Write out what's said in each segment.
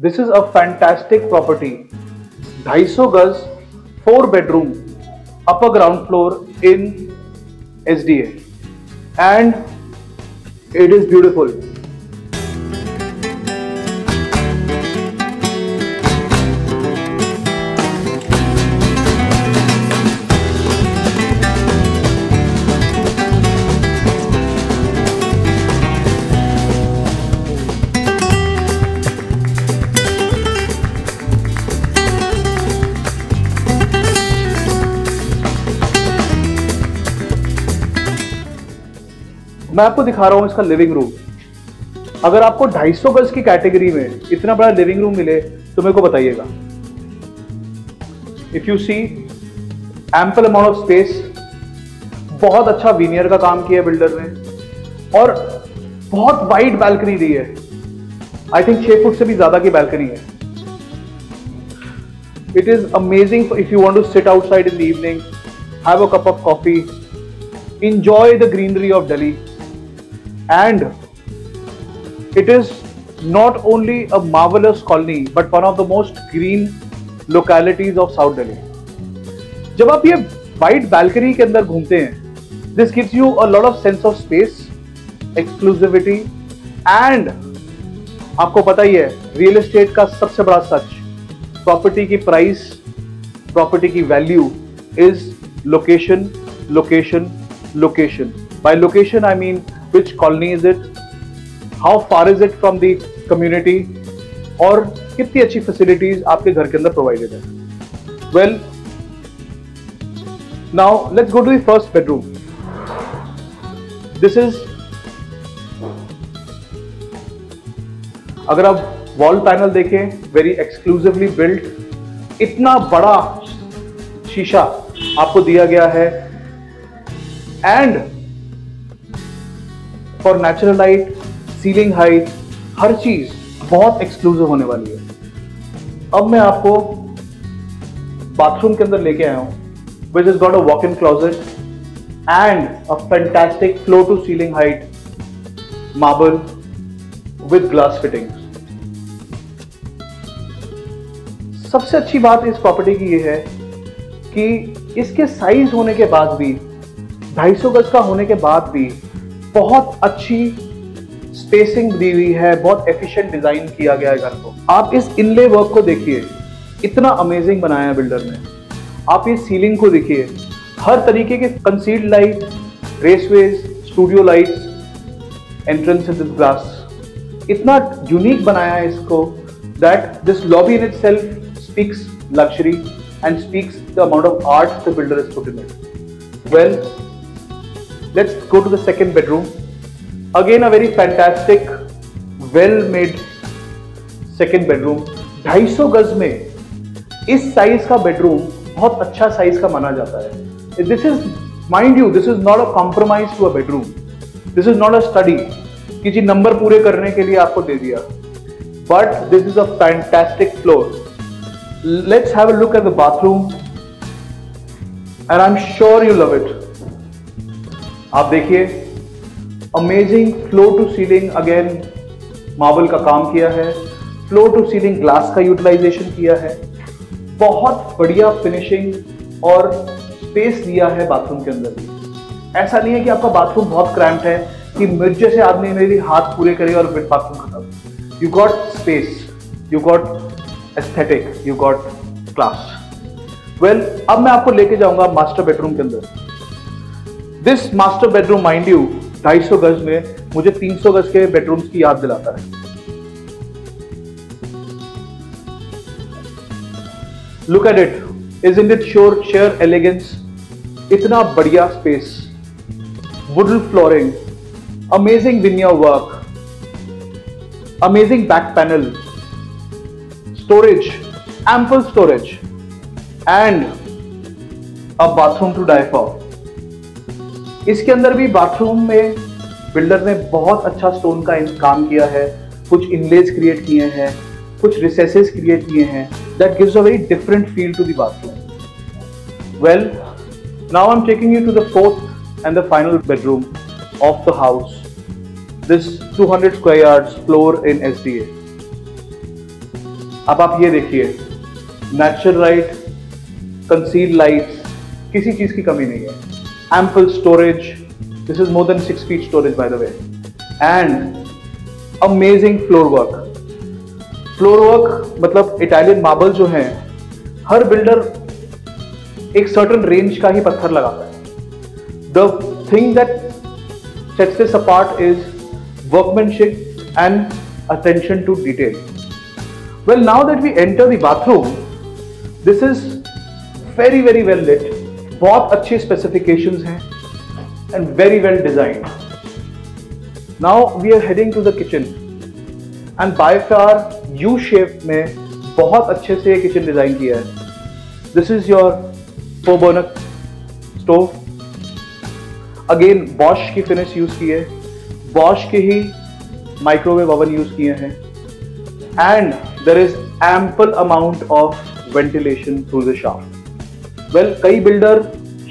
This is a fantastic property. 250 गज, 4 bedroom, upper ground floor in SDA, and it is beautiful. मैं आपको दिखा रहा हूं इसका लिविंग रूम। अगर आपको 250 गज की कैटेगरी में इतना बड़ा लिविंग रूम मिले तो मेरे को बताइएगा। If you see, ample amount of space, बहुत अच्छा वीनियर का काम किया है बिल्डर ने, और बहुत वाइड बैल्कनी दी है। आई थिंक 6 फुट से भी ज्यादा की बैल्कनी है। It is amazing if you want to sit outside in the evening, have a cup of coffee, enjoy the greenery of Delhi. And it is not only a marvelous colony but one of the most green localities of South Delhi. जब आप ये wide balcony के अंदर घूमते हैं, this gives you a lot of sense of space, exclusivity, and आपको पता ही है रियल एस्टेट का सबसे बड़ा सच, प्रॉपर्टी की प्राइस, प्रॉपर्टी की value is location, location, location. By location I mean which colony is it, how far is it from the community, और कितनी अच्छी facilities आपके घर के अंदर provided है. Well, now let's go to the first bedroom. This is, अगर आप wall panel देखें, very exclusively built, इतना बड़ा शीशा आपको दिया गया है, and for natural light, ceiling height, हर चीज बहुत एक्सक्लूसिव होने वाली है। अब मैं आपको बाथरूम के अंदर लेके आया हूं, which is got a walk in closet and a fantastic floor to ceiling height marble with glass fittings. सबसे अच्छी बात इस प्रॉपर्टी की यह है कि इसके साइज होने के बाद भी, 250 गज का होने के बाद भी, बहुत अच्छी स्पेसिंग दी हुई है, बहुत एफिशिएंट डिजाइन किया गया है घर को। आप इस इनले वर्क को देखिए, इतना अमेजिंग बनाया है बिल्डर ने। आप इस सीलिंग को देखिए, हर तरीके के concealed light, raceways, studio lights, entrance with glass, इतना यूनिक बनाया है इसको that this lobby in itself speaks luxury and speaks the amount of art the builder is put in it. Well, let's go to the second bedroom. Again a very fantastic, well made second bedroom. 250 गज में इस size का bedroom बहुत अच्छा size का माना जाता है। This is, mind you, this is not a compromise to a bedroom. This is not a study कि जी नंबर पूरे करने के लिए आपको दे दिया, but this is a fantastic floor. Let's have a look at the bathroom and I'm sure you love it. आप देखिए, amazing floor to ceiling, again marble का काम किया है, फ्लोर टू सीलिंग ग्लास का यूटिलाइजेशन किया है, बहुत बढ़िया फिनिशिंग और स्पेस दिया है बाथरूम के अंदर भी। ऐसा नहीं है कि आपका बाथरूम बहुत क्रैम्प्ड है कि मिर्चे से आदमी मेरे हाथ पूरे करे और फिर बाथरूम खत्म। You got space, you got aesthetic, you got class. Well, अब मैं आपको लेके जाऊंगा मास्टर बेडरूम के अंदर। This master bedroom, mind you, 250 गज में मुझे 300 गज के बेडरूम्स की याद दिलाता है। Look at it, isn't it sheer elegance? इतना बढ़िया space, wooden flooring, amazing veneer work, amazing back panel, storage, ample storage, and a bathroom to die for. इसके अंदर भी बाथरूम में बिल्डर ने बहुत अच्छा स्टोन का काम किया है, कुछ इनलेज क्रिएट किए हैं, कुछ रिसेसेस क्रिएट किए हैं, that gives a very different feel to the bathroom. Well, now I am taking you to the fourth and the final bedroom of the house, this 200 square yards floor in SDA. अब आप ये देखिए, natural light, conceal lights, किसी चीज की कमी नहीं है। Ample storage, this is more than 6 feet storage by the way, and amazing floor work. Floor work मतलब इटालियन मार्बल जो है, हर बिल्डर एक सर्टेन रेंज का ही पत्थर लगाता है। The thing that sets this apart is workmanship and attention to detail. Well, now that we enter the bathroom, this is very well lit, बहुत अच्छे specifications हैं and very well designed. Now we are heading to the kitchen and by far U shape में बहुत अच्छे से ये kitchen design किया है। This is your 4 burner stove. Again Bosch की finish यूज की है, Bosch के ही माइक्रोवेव ओवन यूज किए हैं, and there is ample amount of ventilation through the shaft. Well, कई बिल्डर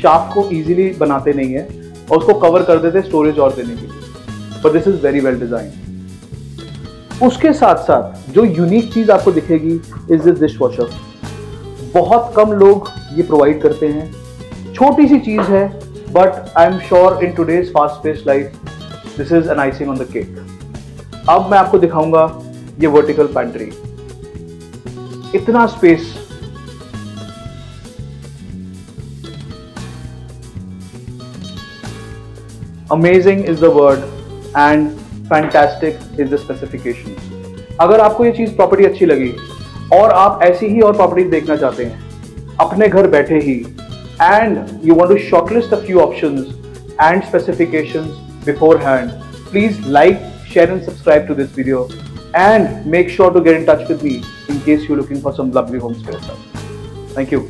शाफ्ट को इजीली बनाते नहीं है और उसको कवर कर देते स्टोरेज और देने के लिए, but this is very well design. उसके साथ साथ जो यूनिक चीज आपको दिखेगी इज दिस डिश वॉशर। बहुत कम लोग ये प्रोवाइड करते हैं, छोटी सी चीज है, but I am sure in today's fast paced life this is an icing on the cake. अब मैं आपको दिखाऊंगा ये वर्टिकल पैंट्री। इतना space, amazing is the word and fantastic is the specifications. अगर आपको ये चीज प्रॉपर्टी अच्छी लगी और आप ऐसी ही और प्रॉपर्टीज देखना चाहते हैं अपने घर बैठे ही, and you want to shortlist a few options and specifications beforehand, please like, share and subscribe to this video, and make sure to get in touch with me in case you're looking for some lovely home space stuff. Thank you.